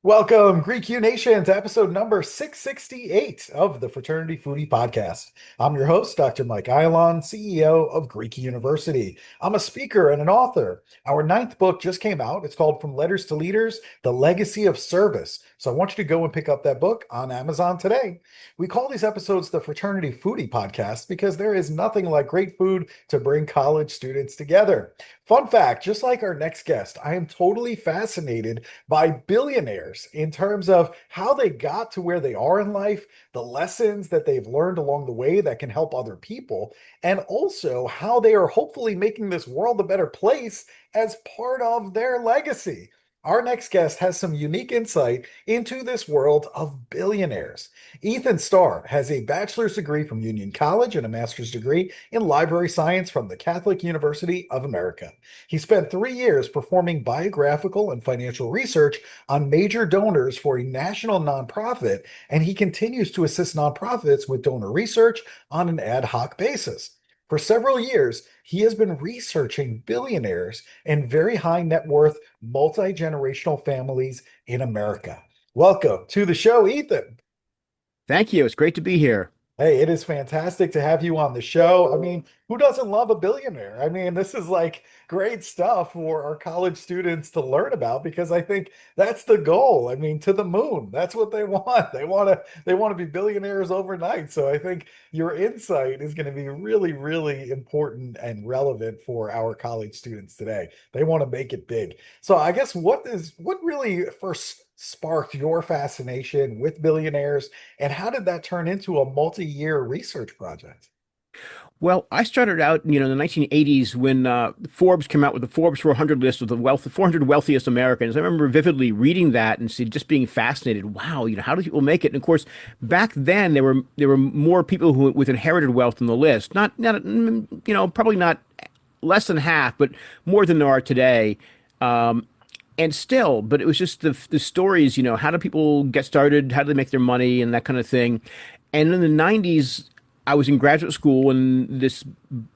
Welcome, Greek U Nation, to episode number 668 of the Fraternity Foodie Podcast. I'm your host, Dr. Mike Eilon, CEO of Greek University. I'm a speaker and an author. Our ninth book just came out. It's called From Letters to Leaders, The Legacy of Service. So I want you to go and pick up that book on Amazon today. We call these episodes the Fraternity Foodie Podcast because there is nothing like great food to bring college students together. Fun fact, just like our next guest, I am totally fascinated by billionaires in terms of how they got to where they are in life, the lessons that they've learned along the way that can help other people, and also how they are hopefully making this world a better place as part of their legacy. Our next guest has some unique insight into this world of billionaires. Ethan Starr has a bachelor's degree from Union College and a master's degree in library science from the Catholic University of America. He spent 3 years performing biographical and financial research on major donors for a national nonprofit, and he continues to assist nonprofits with donor research on an ad hoc basis. For several years, he has been researching billionaires and very high net worth multi-generational families in America. Welcome to the show, Ethan. Thank you. It's great to be here. Hey, it is fantastic to have you on the show. I mean, who doesn't love a billionaire? I mean, this is like great stuff for our college students to learn about because I think that's the goal. I mean, to the moon. That's what they want. They want to be billionaires overnight. So I think your insight is going to be really, really important and relevant for our college students today. They want to make it big. So I guess what really first sparked your fascination with billionaires? And how did that turn into a multi-year research project? Well, I started out, in the 1980s when Forbes came out with the Forbes 400 list of the 400 wealthiest Americans. I remember vividly reading that and just being fascinated. Wow, how do people make it? And of course, back then there were more people who with inherited wealth on the list. Probably not less than half, but more than there are today. And still, but it was just the stories, how do people get started? How do they make their money and that kind of thing? And in the 90s, I was in graduate school and this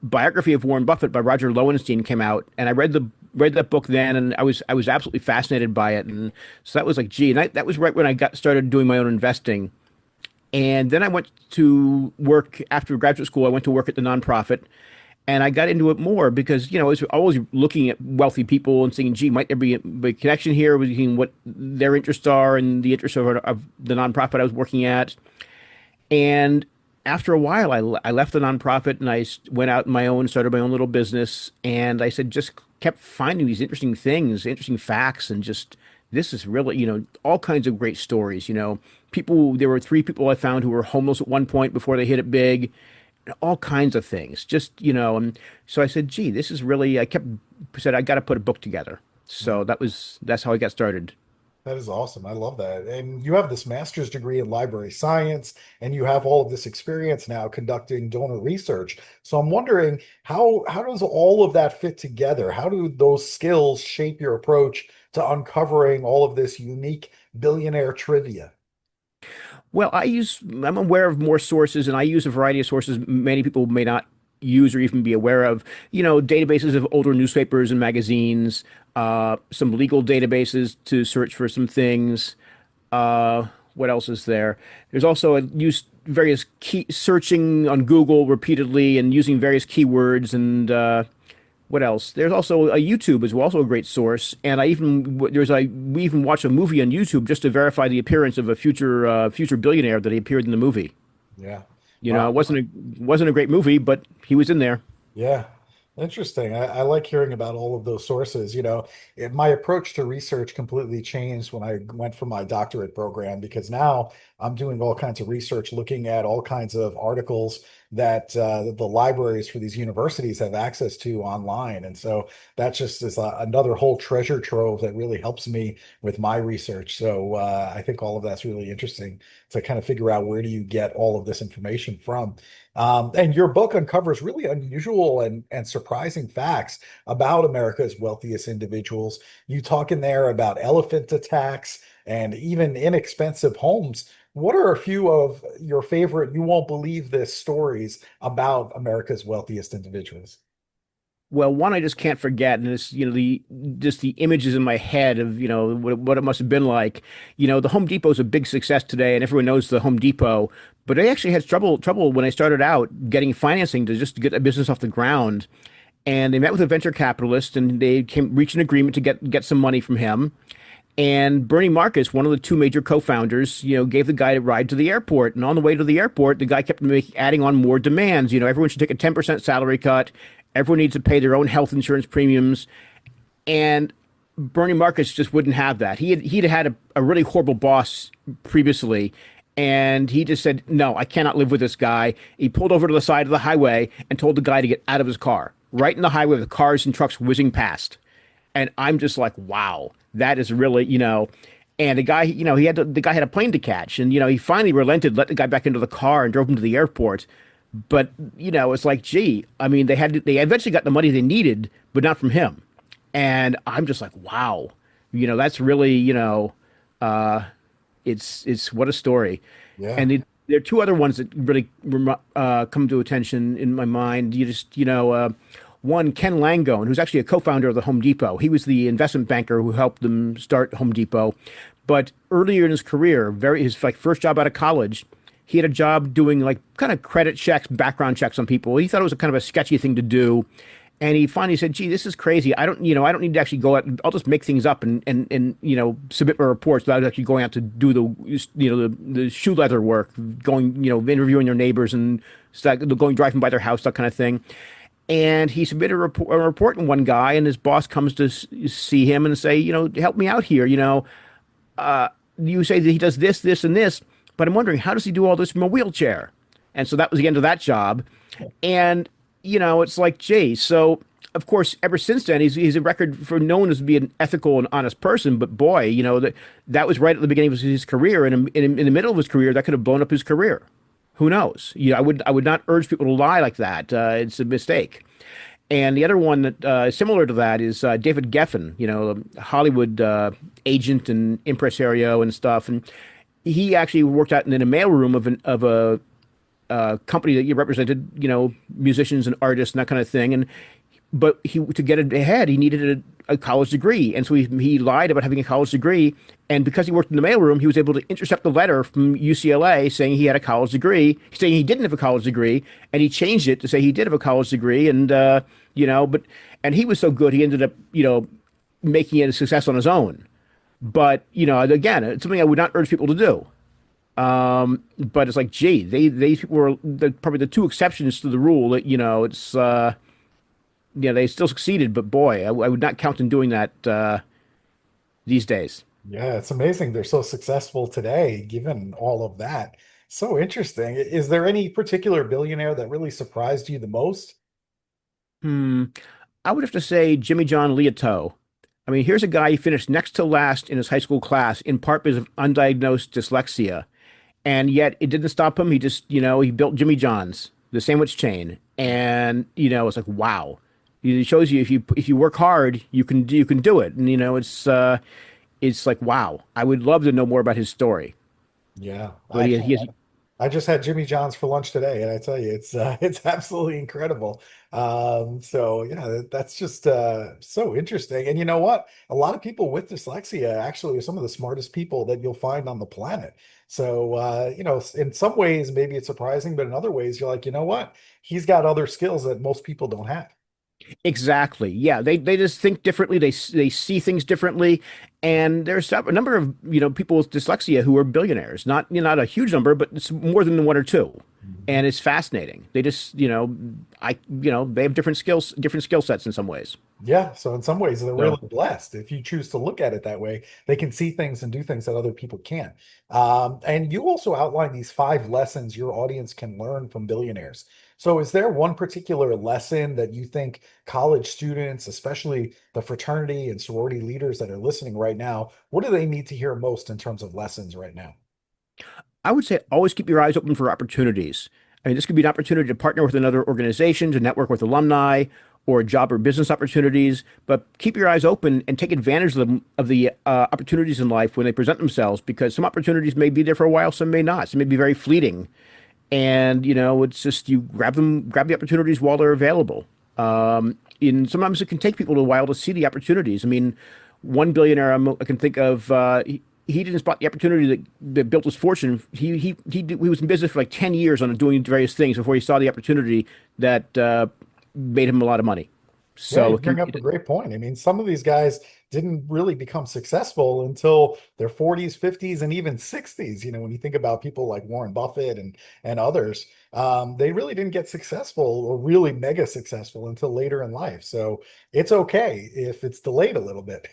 biography of Warren Buffett by Roger Lowenstein came out, and I read that book then, and I was absolutely fascinated by it. And so that was like, gee, and that was right when I got started doing my own investing. And then I went to work after graduate school. I went to work at the nonprofit, and I got into it more because, I was always looking at wealthy people and saying, gee, might there be a connection here between what their interests are and the interests of the nonprofit I was working at. And after a while, I left the nonprofit and went out on my own, started my own little business. And I said, just kept finding these interesting things, interesting facts, and just this is really, all kinds of great stories. There were three people I found who were homeless at one point before they hit it big, all kinds of things. And so I said, gee, this is really, said, I got to put a book together. So that's how I got started. That is awesome. I love that. And you have this master's degree in library science, and you have all of this experience now conducting donor research. So I'm wondering how does all of that fit together? How do those skills shape your approach to uncovering all of this unique billionaire trivia? Well, I'm aware of more sources and I use a variety of sources many people may not use or even be aware of, databases of older newspapers and magazines, some legal databases to search for some things. What else is there? There's also I use various key searching on Google repeatedly and using various keywords and what else? There's also a YouTube is also a great source, and we even watched a movie on YouTube just to verify the appearance of a future billionaire that he appeared in the movie. Yeah. It Wow. wasn't a great movie, but he was in there. Yeah, interesting. I like hearing about all of those sources. My approach to research completely changed when I went for my doctorate program because now I'm doing all kinds of research, looking at all kinds of articles that the libraries for these universities have access to online. And so that just is another whole treasure trove that really helps me with my research. So I think all of that's really interesting to kind of figure out where do you get all of this information from. And your book uncovers really unusual and surprising facts about America's wealthiest individuals. You talk in there about elephant attacks and even inexpensive homes What are a few of your favorite, you won't believe this stories about America's wealthiest individuals? Well, one I just can't forget, and it's the just the images in my head of what it must have been like. The Home Depot is a big success today, and everyone knows the Home Depot. But they actually had trouble when I started out getting financing to just get a business off the ground. And they met with a venture capitalist, and they came reached an agreement to get some money from him. And Bernie Marcus, one of the two major co-founders, gave the guy a ride to the airport. And on the way to the airport, the guy kept adding on more demands. Everyone should take a 10% salary cut. Everyone needs to pay their own health insurance premiums. And Bernie Marcus just wouldn't have that. He'd had a really horrible boss previously, and he just said, "No, I cannot live with this guy." He pulled over to the side of the highway and told the guy to get out of his car, right in the highway with cars and trucks whizzing past. And I'm just like, wow, that is really. And the guy, the guy had a plane to catch, and he finally relented, let the guy back into the car, and drove him to the airport. But it's like, gee, I mean, they eventually got the money they needed, but not from him. And I'm just like, wow, that's really, uh, it's what a story. Yeah. And there are two other ones that really come to attention in my mind. One, Ken Langone, who's actually a co-founder of the Home Depot. He was the investment banker who helped them start Home Depot. But earlier in his career, his like first job out of college, he had a job doing like kind of credit checks, background checks on people. He thought it was a kind of a sketchy thing to do. And he finally said, "Gee, this is crazy. I don't need to actually go out. I'll just make things up and submit my reports without actually going out to do the shoe leather work, going interviewing their neighbors and going driving by their house, that kind of thing." And he submitted a report in one guy, and his boss comes to see him and say, "Help me out here. You say that he does this, this, and this, but I'm wondering how does he do all this from a wheelchair?" And so that was the end of that job. And it's like, gee. So of course, ever since then, he's a record for known as being an ethical and honest person. But boy, that was right at the beginning of his career, and in the middle of his career, that could have blown up his career. Who knows? I would not urge people to lie like that. It's a mistake. And the other one that similar to that is David Geffen, a Hollywood agent and impresario and stuff. And he actually worked out in a mailroom of a company that represented, musicians and artists and that kind of thing. But to get ahead, he needed a college degree, and so he lied about having a college degree. And because he worked in the mailroom, he was able to intercept a letter from UCLA saying he had a college degree, saying he didn't have a college degree, and he changed it to say he did have a college degree. And but and he was so good, he ended up making it a success on his own. But again, it's something I would not urge people to do. But it's like, gee, they were probably the two exceptions to the rule that, it's, yeah, they still succeeded, but boy, I would not count on doing that, these days. Yeah, it's amazing they're so successful today, given all of that. So interesting. Is there any particular billionaire that really surprised you the most? Hmm. I would have to say Jimmy John Leoto. I mean, here's a guy he finished next to last in his high school class, in part because of undiagnosed dyslexia. And yet it didn't stop him. He just, he built Jimmy John's, the sandwich chain. And, it's like, wow. It shows you if you work hard, you can do it. And, it's like, wow. I would love to know more about his story. Yeah, But he has I just had Jimmy John's for lunch today, and I tell you, it's absolutely incredible. So yeah, that's just so interesting. And you know what? A lot of people with dyslexia actually are some of the smartest people that you'll find on the planet. So in some ways, maybe it's surprising, but in other ways, you're like, you know what? He's got other skills that most people don't have. Exactly. Yeah, they just think differently. They see things differently, and there's a number of people with dyslexia who are billionaires. Not a huge number, but it's more than one or two, Mhm. and it's fascinating. They just they have different skill sets in some ways. Yeah, so in some ways they're really So blessed. If you choose to look at it that way, they can see things and do things that other people can't. And you also outline these 5 lessons your audience can learn from billionaires. So is there one particular lesson that you think college students, especially the fraternity and sorority leaders that are listening right now, what do they need to hear most in terms of lessons right now? I would say always keep your eyes open for opportunities. I mean, this could be an opportunity to partner with another organization, to network with alumni, or job or business opportunities, but keep your eyes open and take advantage of the opportunities in life when they present themselves, because some opportunities may be there for a while, some may not. Some may be very fleeting. And, it's just you grab the opportunities while they're available. And sometimes it can take people a while to see the opportunities. I mean, one billionaire I can think of, he didn't spot the opportunity that built his fortune. He was in business for like 10 years on doing various things before he saw the opportunity that made him a lot of money. Yeah, So you it can, bring up a great point. I mean, some of these guys didn't really become successful until their 40s, 50s, and even 60s. When you think about people like Warren Buffett and others, they really didn't get successful or really mega successful until later in life. So it's okay if it's delayed a little bit.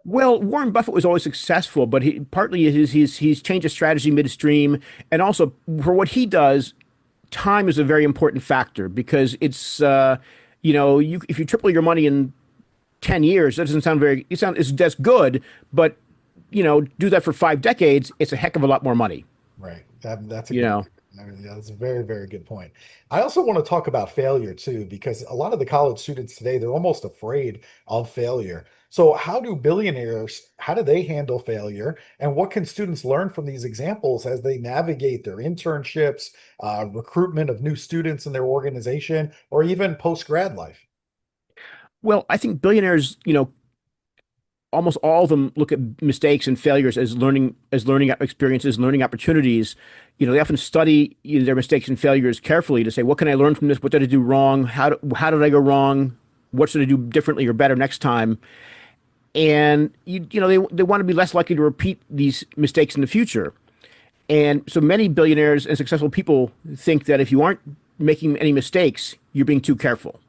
well, Warren Buffett was always successful, but he partly is he's changed his strategy midstream, and also for what he does, time is a very important factor because if you triple your money in 10 years, that doesn't sound very, that's good, but do that for 5 decades, it's a heck of a lot more money, Right. That's a you good know. point. I mean, yeah, that's a very, very good point. I also want to talk about failure too, because a lot of the college students today, they're almost afraid of failure. So how do they handle failure? And what can students learn from these examples as they navigate their internships, recruitment of new students in their organization, or even post-grad life? Well, I think billionaires, almost all of them look at mistakes and failures as learning experiences, learning opportunities. They often study their mistakes and failures carefully to say, what can I learn from this? What did I do wrong? How did I go wrong? What should I do differently or better next time? And they want to be less likely to repeat these mistakes in the future. And so many billionaires and successful people think that if you aren't making any mistakes, you're being too careful.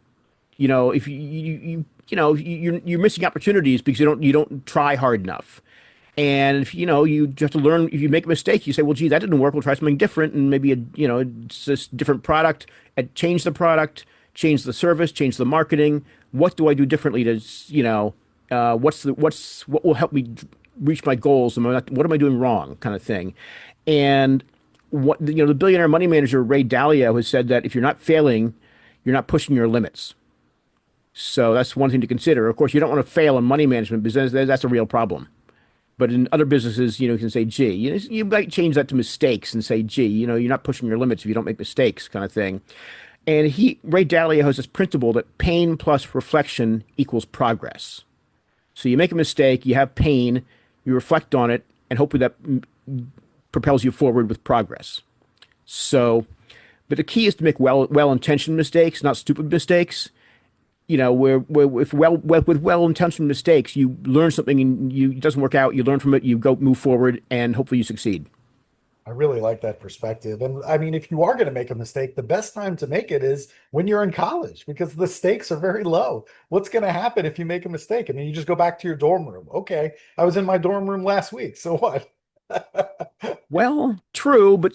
If you're missing opportunities because you don't try hard enough. And if you have to learn, if you make a mistake, you say, well, gee, that didn't work. We'll try something different, and maybe it's just different product. And change the product, change the service, change the marketing. What do I do differently to what will help me reach my goals? What am I doing wrong, kind of thing. And the billionaire money manager Ray Dalio has said that if you're not failing, you're not pushing your limits. So that's one thing to consider. Of course, you don't want to fail in money management because that's a real problem. But in other businesses, you can say, gee, you might change that to mistakes and say, gee, you're not pushing your limits if you don't make mistakes, kind of thing. And Ray Dalio has this principle that pain plus reflection equals progress. So you make a mistake, you have pain, you reflect on it, and hopefully that propels you forward with progress. So, but the key is to make well-intentioned mistakes, not stupid mistakes. Where if with well-intentioned mistakes, you learn something and it doesn't work out, you learn from it, you go move forward, and hopefully you succeed. I really like that perspective. And I mean, if you are going to make a mistake, the best time to make it is when you're in college because the stakes are very low. What's going to happen if you make a mistake? I mean, you just go back to your dorm room. Okay, I was in my dorm room last week. So what? Well, true, but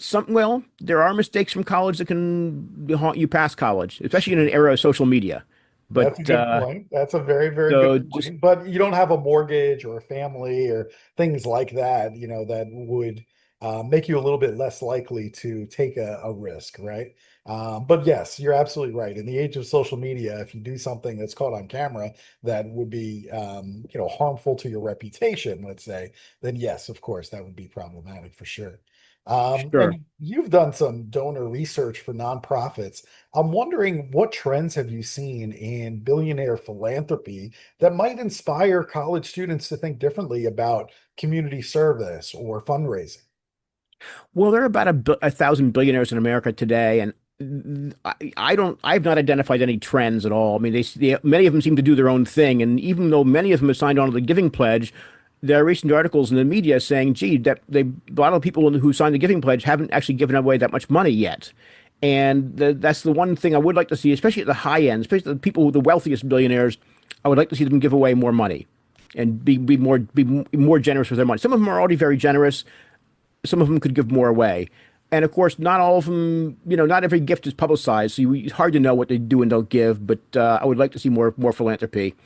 there are mistakes from college that can haunt you past college, especially in an era of social media. That's a But good point. That's a very, very good so just point. But you don't have a mortgage or a family or things like that, that would make you a little bit less likely to take a risk, right? But yes, you're absolutely right. In the age of social media, if you do something that's caught on camera that would be, harmful to your reputation, let's say, then yes, of course, that would be problematic for sure. sure. And you've done some donor research for nonprofits. I'm wondering what trends have you seen in billionaire philanthropy that might inspire college students to think differently about community service or fundraising? Well, there are about 1,000 billionaires in America today, and I've not identified any trends at all. I mean, many of them seem to do their own thing, and even though many of them have signed on to the Giving Pledge, there are recent articles in the media saying, "Gee, that a lot of people who signed the Giving Pledge haven't actually given away that much money yet." And that's the one thing I would like to see, especially at the high end, especially the people, the wealthiest billionaires. I would like to see them give away more money and be more generous with their money. Some of them are already very generous. Some of them could give more away. And of course, not all of them, not every gift is publicized. So it's hard to know what they do and don't give, but I would like to see more philanthropy.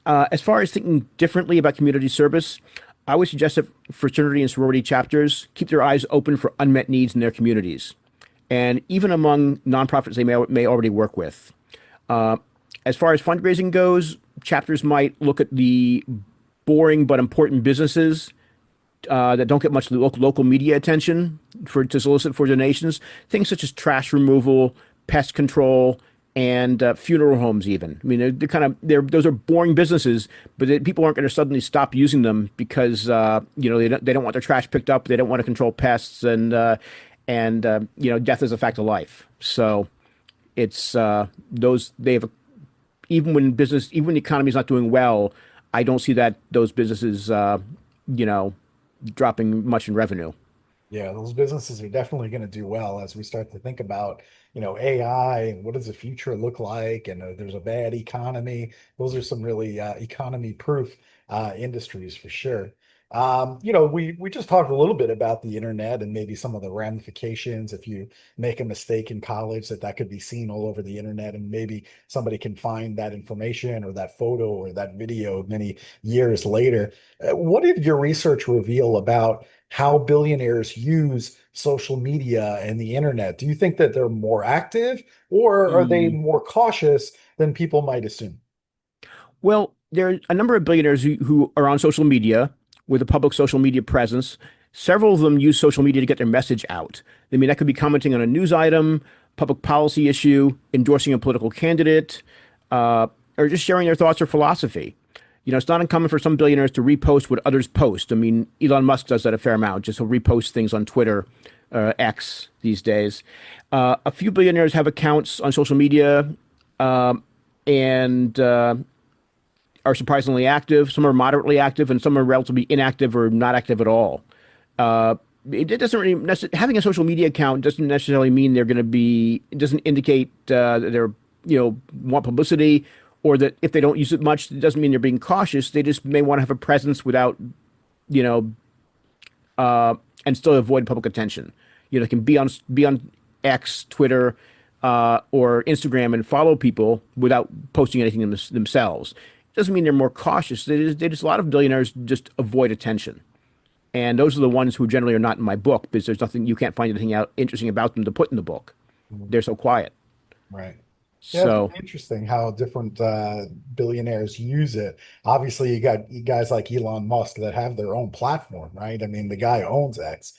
As far as thinking differently about community service, I would suggest that fraternity and sorority chapters keep their eyes open for unmet needs in their communities, and even among nonprofits they may already work with. Uh, As far as fundraising goes, chapters might look at the boring but important businesses that don't get much local media attention to solicit for donations. Things such as trash removal, pest control, and funeral homes. Even I mean, they're kind of those are boring businesses, but people aren't going to suddenly stop using them because they don't want their trash picked up. They don't want to control pests, and death is a fact of life. So it's those they have even when the economy is not doing well. I don't see that those businesses you know dropping much in revenue. Yeah, those businesses are definitely going to do well as we start to think about, AI and what does the future look like, and there's a bad economy. Those are some really economy-proof industries for sure. We just talked a little bit about the internet and maybe some of the ramifications. If you make a mistake in college, that could be seen all over the internet, and maybe somebody can find that information or that photo or that video many years later. What did your research reveal about how billionaires use social media and the internet? Do you think that they're more active or are they Hmm. more cautious than people might assume? Well, there are a number of billionaires who are on social media with a public social media presence. Several of them use social media to get their message out. I mean, that could be commenting on a news item, public policy issue, endorsing a political candidate, or just sharing their thoughts or philosophy. It's not uncommon for some billionaires to repost what others post. I mean, Elon Musk does that a fair amount. Just he'll repost things on Twitter, X these days. A few billionaires have accounts on social media, and are surprisingly active. Some are moderately active, and some are relatively inactive or not active at all. Uh, it doesn't really having a social media account doesn't necessarily mean they're going to be. It doesn't indicate that they're want publicity, or that if they don't use it much, it doesn't mean they're being cautious. They just may want to have a presence without you know and still avoid public attention. They can be on X, Twitter, or Instagram and follow people without posting anything themselves. It doesn't mean they're more cautious. A lot of billionaires just avoid attention, and those are the ones who generally are not in my book because there's nothing you can't find anything out interesting about them to put in the book. They're so quiet. Right. Yeah, it's So really interesting how different billionaires use it. Obviously, you got you guys like Elon Musk that have their own platform, right? I mean, the guy owns X.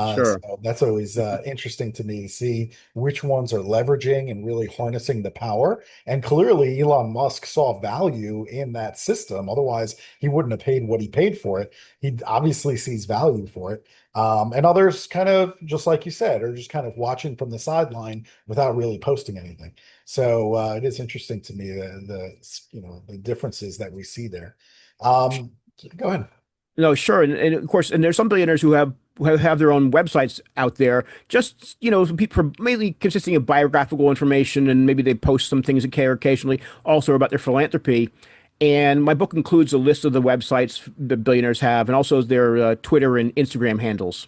sure, So that's always interesting to me to see which ones are leveraging and really harnessing the power. And clearly, Elon Musk saw value in that system. Otherwise, he wouldn't have paid what he paid for it. He obviously sees value for it. And others kind of, just like you said, are just kind of watching from the sideline without really posting anything. So it is interesting to me the differences that we see there. Um, Go ahead. no, sure, and of course, and there's some billionaires who have their own websites out there, just some people mainly consisting of biographical information, and maybe they post some things occasionally, also about their philanthropy. And my book includes a list of the websites the billionaires have, and also their Twitter and Instagram handles.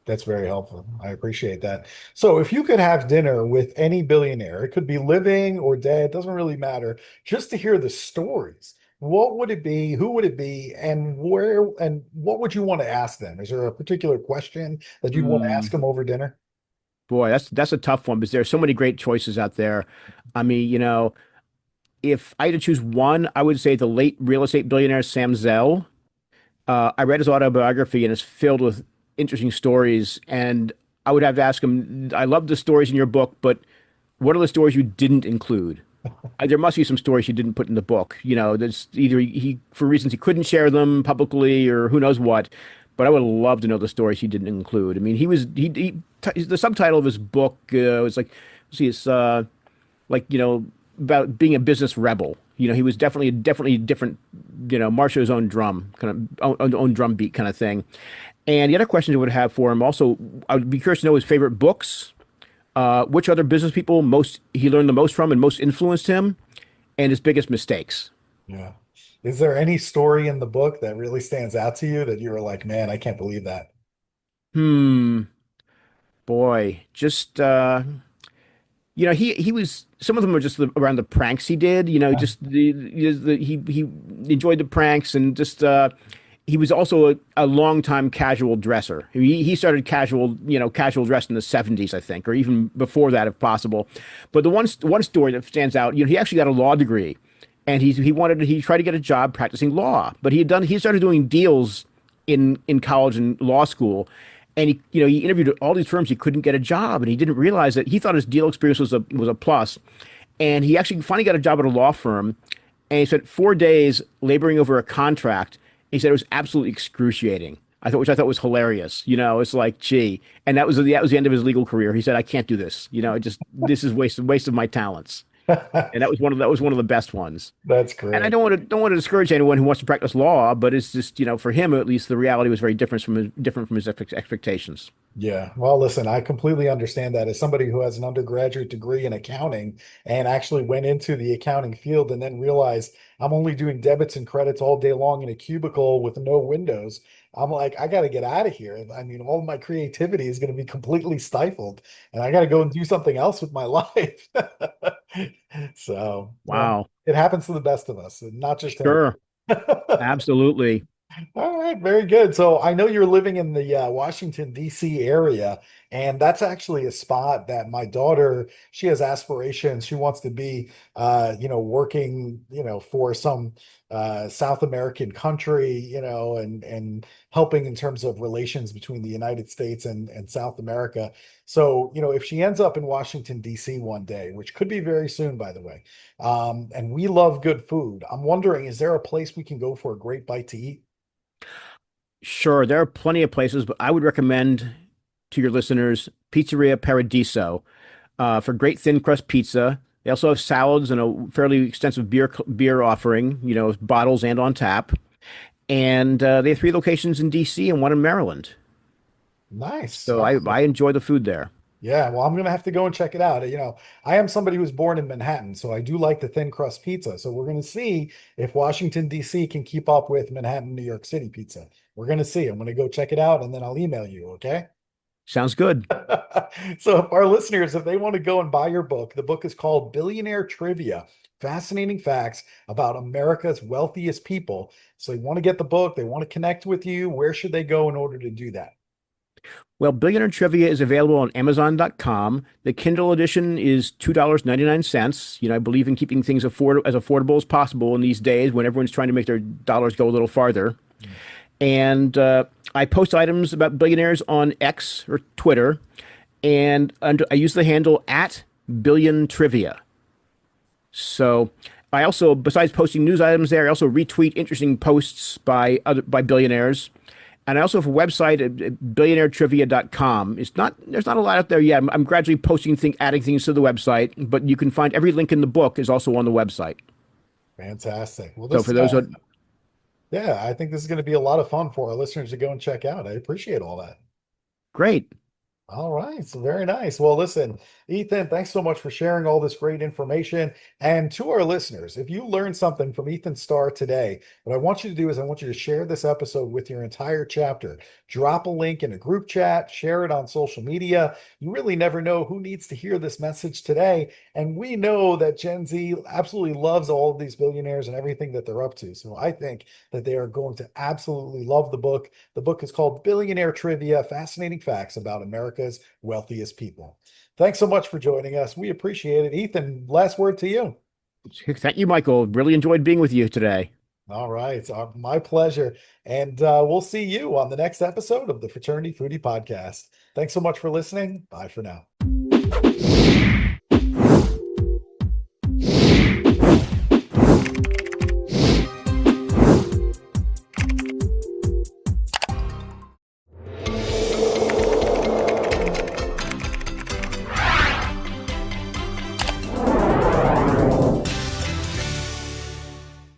That's very helpful. I appreciate that. So, if you could have dinner with any billionaire, it could be living or dead, doesn't really matter, just to hear the stories, what would it be? Who would it be? And where and what would you want to ask them? Is there a particular question that you'd want to ask Hmm. them over dinner? Boy, that's a tough one because there are so many great choices out there. I mean, if I had to choose one, I would say the late real estate billionaire Sam Zell. I read his autobiography and it's filled with interesting stories. And I would have to ask him, I love the stories in your book, but what are the stories you didn't include? There must be some stories you didn't put in the book. That's either for reasons he couldn't share them publicly or who knows what. But I would love to know the stories he didn't include. I mean, the subtitle of his book was like, let's see, it's like about being a business rebel. He was definitely different. March his own drum, kind of own drum beat kind of thing. And the other questions I would have for him also, I would be curious to know his favorite books, which other business people most he learned the most from and most influenced him, and his biggest mistakes. Yeah. Is there any story in the book that really stands out to you that you were like, man, I can't believe that? Hmm, boy, just he was some of them were just around the pranks he did. Just he enjoyed the pranks and just he was also a longtime casual dresser. He started casual dress in the 70s, I think, or even before that, if possible. But the one story that stands out, he actually got a law degree, and he tried to get a job practicing law, but he started doing deals in college and law school, and he interviewed at all these firms. He couldn't get a job, and he didn't realize that he thought his deal experience was a plus, and he actually finally got a job at a law firm, and he spent 4 days laboring over a contract. He said it was absolutely excruciating. Which I thought was hilarious. It's like, gee, and that was the end of his legal career. He said, I can't do this. This is waste of my talents. And that was one of the best ones. That's And I great. don't want to discourage anyone who wants to practice law, but it's just, for him at least, the reality was very different from his expectations. Yeah. Well, listen, I completely understand that as somebody who has an undergraduate degree in accounting and actually went into the accounting field and then realized I'm only doing debits and credits all day long in a cubicle with no windows. I'm like, I got to get out of here. I mean, all of my creativity is going to be completely stifled and I got to go and do something else with my life. So, well, Wow. it happens to the best of us, and not just him. Sure. Absolutely. All right, very good. So I know you're living in the Washington, D.C. area, and that's actually a spot that my daughter, she has aspirations. She wants to be, working, for some South American country, and helping in terms of relations between the United States and South America. So, if she ends up in Washington, D.C. one day, which could be very soon, by the way, and we love good food, I'm wondering, is there a place we can go for a great bite to eat? Sure. There are plenty of places, but I would recommend to your listeners Pizzeria Paradiso for great thin crust pizza. They also have salads and a fairly extensive beer offering, bottles and on tap. And they have three locations in DC and one in Maryland. Nice. So All I right. enjoy the food there. Yeah, well, I'm gonna have to go and check it out. I am somebody who was born in Manhattan, so I do like the thin crust pizza. So we're gonna see if Washington, D.C. can keep up with Manhattan, New York City pizza. We're gonna see. I'm gonna go check it out and then I'll email you, okay? Sounds good. So if our listeners, if they want to go and buy your book, the book is called Billionaire Trivia: Fascinating Facts About America's Wealthiest People. So they want to get the book, they want to connect with you. Where should they go in order to do that? Well, Billionaire Trivia is available on Amazon.com. The Kindle edition is $2.99. I believe in keeping things as affordable as possible in these days when everyone's trying to make their dollars go a little farther. And I post items about billionaires on X or Twitter, and I use the handle at Billion Trivia. So I also, besides posting news items there, I also retweet interesting posts by billionaires. And I also have a website at billionairetrivia.com. There's not a lot out there yet. I'm gradually adding things to the website, but you can find every link in the book is also on the website. Fantastic. Well, So this, for those who, yeah, I think this is going to be a lot of fun for our listeners to go and check out. I appreciate all that. great. All right, so very nice. Well, listen, Ethan, thanks so much for sharing all this great information. And to our listeners, if you learned something from Ethan Starr today, what I want you to do is I want you to share this episode with your entire chapter. Drop a link in a group chat, share it on social media. You really never know who needs to hear this message today. And we know that Gen Z absolutely loves all of these billionaires and everything that they're up to. So I think that they are going to absolutely love the book. The book is called Billionaire Trivia: Fascinating Facts About America's Wealthiest People. Thanks so much for joining us. We appreciate it. Ethan, last word to you. Thank you, Michael. Really enjoyed being with you today. All right. It's my pleasure. And we'll see you on the next episode of the Fraternity Foodie Podcast. Thanks so much for listening. Bye for now.